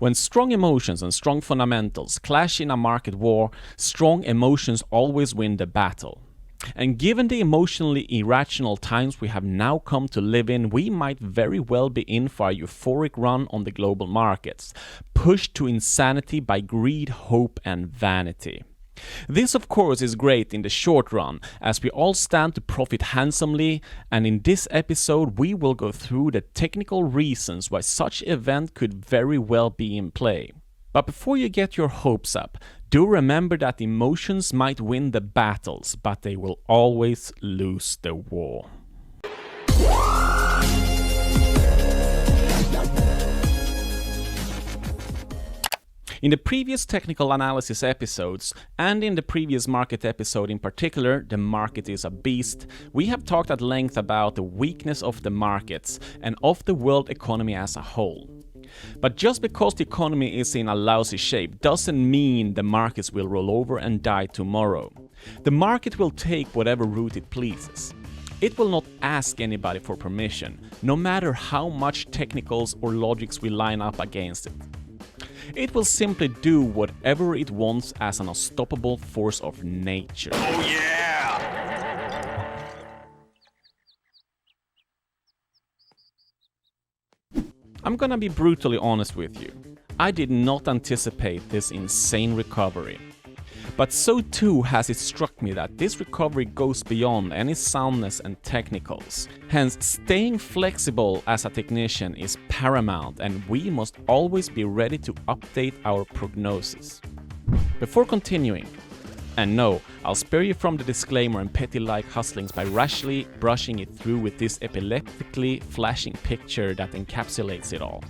When strong emotions and strong fundamentals clash in a market war, strong emotions always win the battle. And given the emotionally irrational times we have now come to live in, we might very well be in for a euphoric run on the global markets, pushed to insanity by greed, hope and vanity. This of course is great in the short run, as we all stand to profit handsomely, and in this episode we will go through the technical reasons why such event could very well be in play. But before you get your hopes up, do remember that emotions might win the battles, but they will always lose the war. In the previous technical analysis episodes, and in the previous market episode in particular, The Market is a Beast, we have talked at length about the weakness of the markets and of the world economy as a whole. But just because the economy is in a lousy shape doesn't mean the markets will roll over and die tomorrow. The market will take whatever route it pleases. It will not ask anybody for permission, no matter how much technicals or logics we line up against it. It will simply do whatever it wants as an unstoppable force of nature. Oh yeah! I'm gonna be brutally honest with you. I did not anticipate this insane recovery. But so too has it struck me that this recovery goes beyond any soundness and technicals. Hence, staying flexible as a technician is paramount, and we must always be ready to update our prognosis. Before continuing, and no, I'll spare you from the disclaimer and petty-like hustlings by rashly brushing it through with this epileptically flashing picture that encapsulates it all.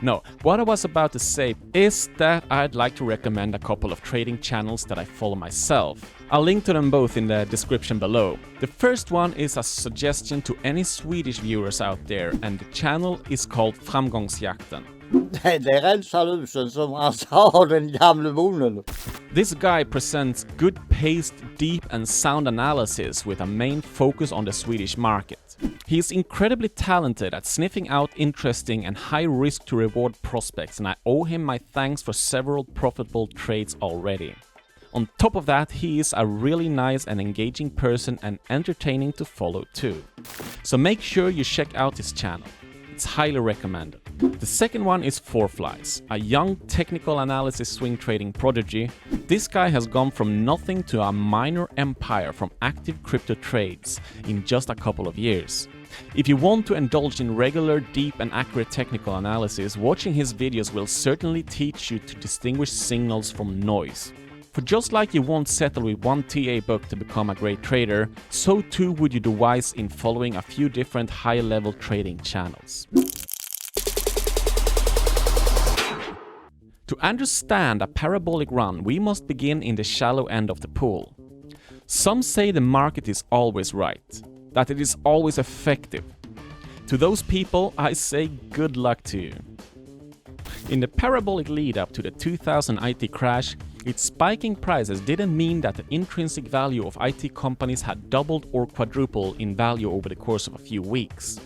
No, what I was about to say is that I'd like to recommend a couple of trading channels that I follow myself. I'll link to them both in the description below. The first one is a suggestion to any Swedish viewers out there, and the channel is called Framgångsjakten. This guy presents good paced, deep and sound analysis with a main focus on the Swedish market. He is incredibly talented at sniffing out interesting and high risk to reward prospects, and I owe him my thanks for several profitable trades already. On top of that, he is a really nice and engaging person and entertaining to follow too. So make sure you check out his channel. It's highly recommended. The second one is Forflies, a young technical analysis swing trading prodigy. This guy has gone from nothing to a minor empire from active crypto trades in just a couple of years. If you want to indulge in regular, deep and accurate technical analysis, watching his videos will certainly teach you to distinguish signals from noise. For just like you won't settle with one TA book to become a great trader, so too would you do wise in following a few different high-level trading channels. To understand a parabolic run, we must begin in the shallow end of the pool. Some say the market is always right, that it is always effective. To those people, I say good luck to you. In the parabolic lead-up to the 2000 IT crash, its spiking prices didn't mean that the intrinsic value of IT companies had doubled or quadrupled in value over the course of a few weeks.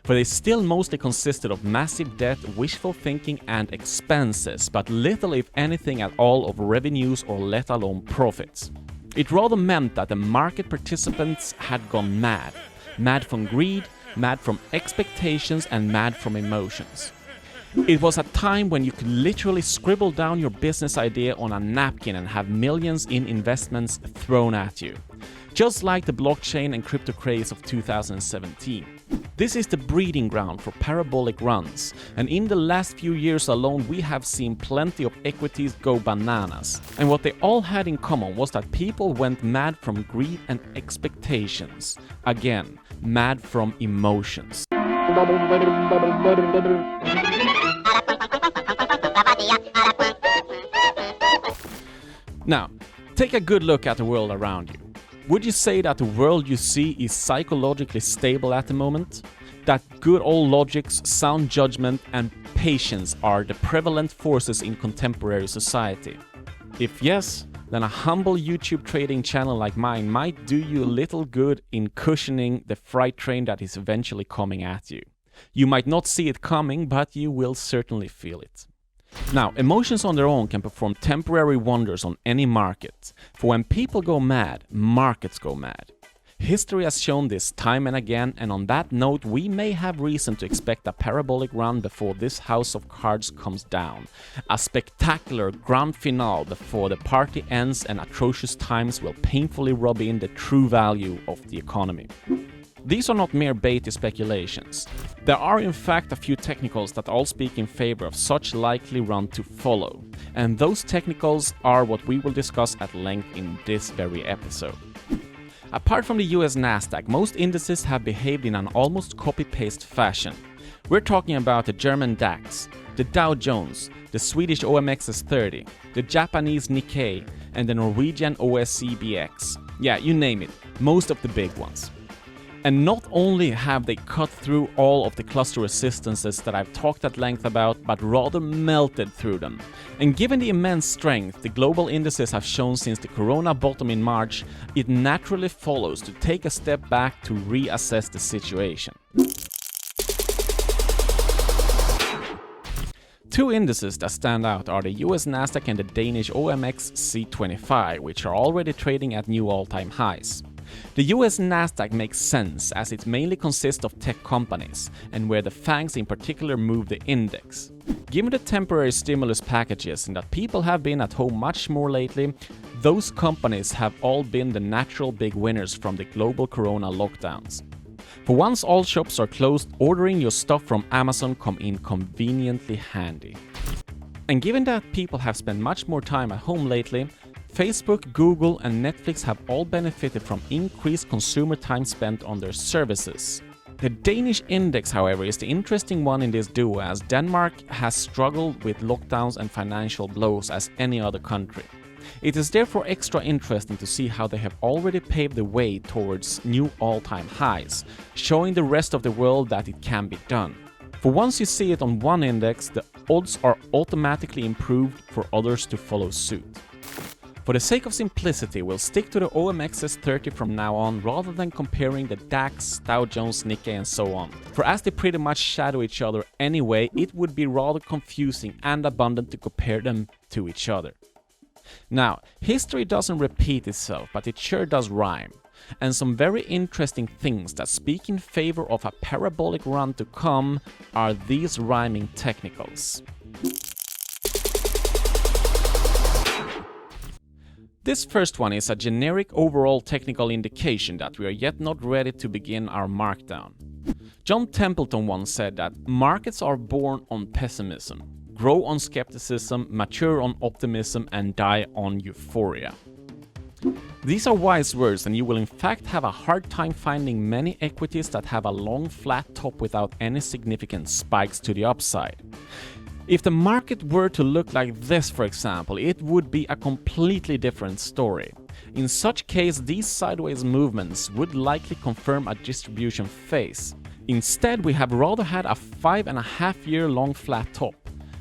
For they still mostly consisted of massive debt, wishful thinking and expenses, but little if anything at all of revenues or let alone profits. It rather meant that the market participants had gone mad. Mad from greed, mad from expectations and mad from emotions. It was a time when you could literally scribble down your business idea on a napkin and have millions in investments thrown at you. Just like the blockchain and crypto craze of 2017. This is the breeding ground for parabolic runs, and in the last few years alone we have seen plenty of equities go bananas. And what they all had in common was that people went mad from greed and expectations. Again, mad from emotions. Now, take a good look at the world around you. Would you say that the world you see is psychologically stable at the moment? That good old logics, sound judgment and patience are the prevalent forces in contemporary society? If yes, then a humble YouTube trading channel like mine might do you a little good in cushioning the freight train that is eventually coming at you. You might not see it coming, but you will certainly feel it. Now, emotions on their own can perform temporary wonders on any market. For when people go mad, markets go mad. History has shown this time and again, and on that note, we may have reason to expect a parabolic run before this house of cards comes down. A spectacular grand finale before the party ends and atrocious times will painfully rub in the true value of the economy. These are not mere baity speculations. There are in fact a few technicals that all speak in favor of such likely run to follow, and those technicals are what we will discuss at length in this very episode. Apart from the US Nasdaq, most indices have behaved in an almost copy-paste fashion. We're talking about the German DAX, the Dow Jones, the Swedish OMXS30, the Japanese Nikkei, and the Norwegian OSCBX. Yeah, you name it, most of the big ones. And not only have they cut through all of the cluster resistances that I've talked at length about, but rather melted through them. And given the immense strength the global indices have shown since the corona bottom in March, it naturally follows to take a step back to reassess the situation. Two indices that stand out are the US Nasdaq and the Danish OMXC25, which are already trading at new all-time highs. The US Nasdaq makes sense as it mainly consists of tech companies, and where the FANGs in particular move the index. Given the temporary stimulus packages and that people have been at home much more lately, those companies have all been the natural big winners from the global corona lockdowns. For once all shops are closed, ordering your stuff from Amazon come in conveniently handy. And given that people have spent much more time at home lately, Facebook, Google and Netflix have all benefited from increased consumer time spent on their services. The Danish index, however, is the interesting one in this duo, as Denmark has struggled with lockdowns and financial blows as any other country. It is therefore extra interesting to see how they have already paved the way towards new all-time highs, showing the rest of the world that it can be done. For once you see it on one index, the odds are automatically improved for others to follow suit. For the sake of simplicity, we'll stick to the OMXS30 from now on rather than comparing the DAX, Dow Jones, Nikkei and so on. For as they pretty much shadow each other anyway, it would be rather confusing and abundant to compare them to each other. Now, history doesn't repeat itself, but it sure does rhyme. And some very interesting things that speak in favor of a parabolic run to come are these rhyming technicals. This first one is a generic overall technical indication that we are yet not ready to begin our markdown. John Templeton once said that markets are born on pessimism, grow on skepticism, mature on optimism, and die on euphoria. These are wise words, and you will in fact have a hard time finding many equities that have a long flat top without any significant spikes to the upside. If the market were to look like this, for example, it would be a completely different story. In such case, these sideways movements would likely confirm a distribution phase. Instead, we have rather had a 5.5-year long flat top.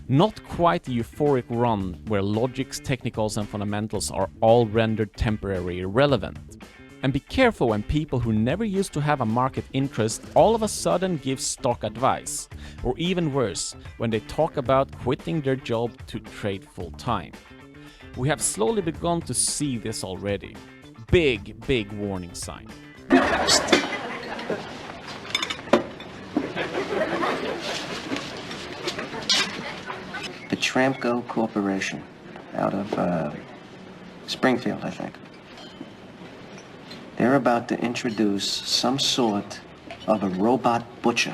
Not quite the euphoric run where logics, technicals and fundamentals are all rendered temporarily irrelevant. And be careful when people who never used to have a market interest all of a sudden give stock advice. Or even worse, when they talk about quitting their job to trade full time. We have slowly begun to see this already. Big warning sign. The Tramco Corporation out of Springfield, I think. They're about to introduce some sort of a robot butcher.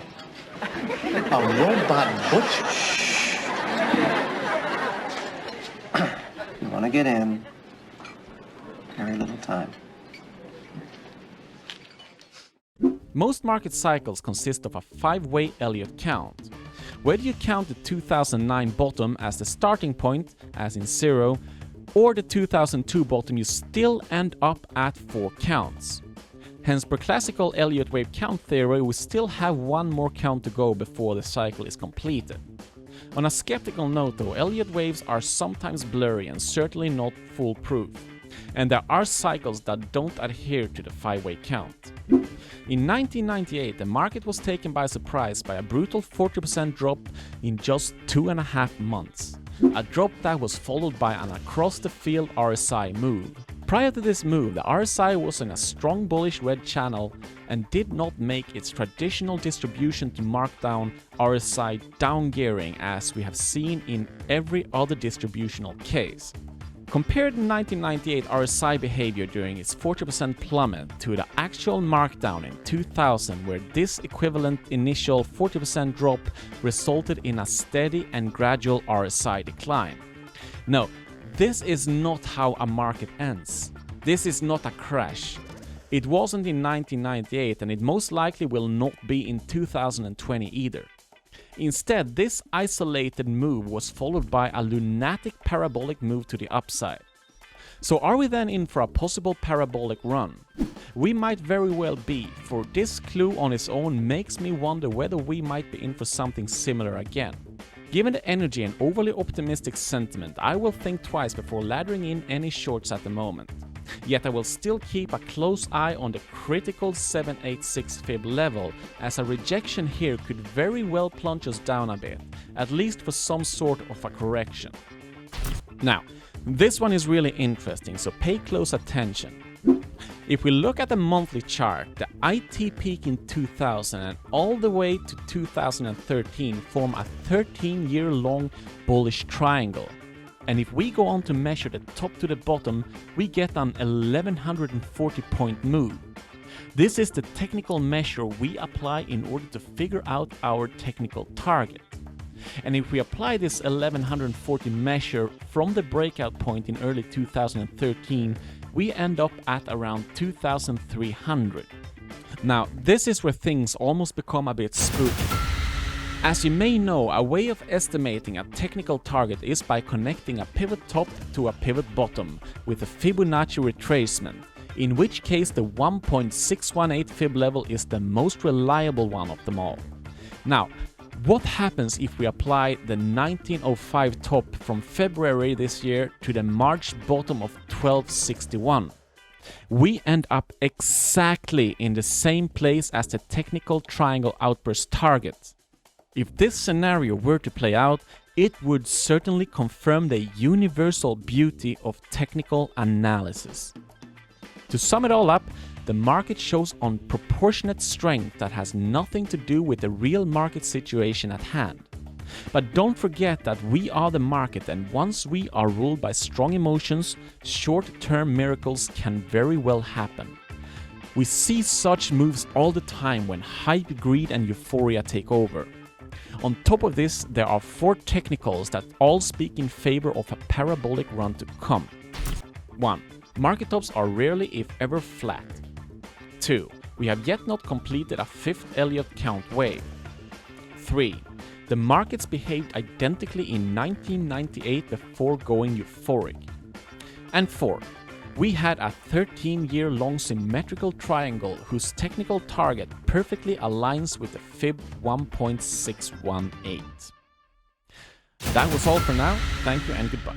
A robot butcher? Shh. You want to get in. Very little time. Most market cycles consist of a 5-way Elliott count. Whether you count the 2009 bottom as the starting point, as in 0, or the 2002 bottom, you still end up at 4 counts. Hence, per classical Elliott wave count theory, we still have one more count to go before the cycle is completed. On a skeptical note though, Elliott waves are sometimes blurry and certainly not foolproof. And there are cycles that don't adhere to the 5-way count. In 1998, the market was taken by surprise by a brutal 40% drop in just 2.5 months. a drop that was followed by an across-the-field RSI move. Prior to this move, the RSI was in a strong bullish red channel and did not make its traditional distribution to markdown RSI down gearing as we have seen in every other distributional case. Compare the 1998 RSI behavior during its 40% plummet to the actual markdown in 2000, where this equivalent initial 40% drop resulted in a steady and gradual RSI decline. No, this is not how a market ends. This is not a crash. It wasn't in 1998 and it most likely will not be in 2020 either. Instead, this isolated move was followed by a lunatic parabolic move to the upside. So are we then in for a possible parabolic run? We might very well be, for this clue on its own makes me wonder whether we might be in for something similar again. Given the energy and overly optimistic sentiment, I will think twice before laddering in any shorts at the moment. Yet I will still keep a close eye on the critical 786 fib level, as a rejection here could very well plunge us down a bit, at least for some sort of a correction. Now, this one is really interesting, so pay close attention. If we look at the monthly chart, the IT peak in 2000 and all the way to 2013 form a 13-year-long bullish triangle. And if we go on to measure the top to the bottom, we get an 1140 point move. This is the technical measure we apply in order to figure out our technical target. And if we apply this 1140 measure from the breakout point in early 2013, we end up at around 2300. Now, this is where things almost become a bit spooky. As you may know, a way of estimating a technical target is by connecting a pivot top to a pivot bottom with a Fibonacci retracement, in which case the 1.618 fib level is the most reliable one of them all. Now, what happens if we apply the 1905 top from February this year to the March bottom of 1261? We end up exactly in the same place as the technical triangle outburst target. If this scenario were to play out, it would certainly confirm the universal beauty of technical analysis. To sum it all up, the market shows unproportionate strength that has nothing to do with the real market situation at hand. But don't forget that we are the market, and once we are ruled by strong emotions, short-term miracles can very well happen. We see such moves all the time when hype, greed and euphoria take over. On top of this, there are 4 technicals that all speak in favor of a parabolic run to come. 1. Market tops are rarely if ever flat. 2. We have yet not completed a 5th Elliott count wave. 3. The markets behaved identically in 1998 before going euphoric. And 4. We had a 13-year-long symmetrical triangle whose technical target perfectly aligns with the fib 1.618. That was all for now. Thank you and goodbye.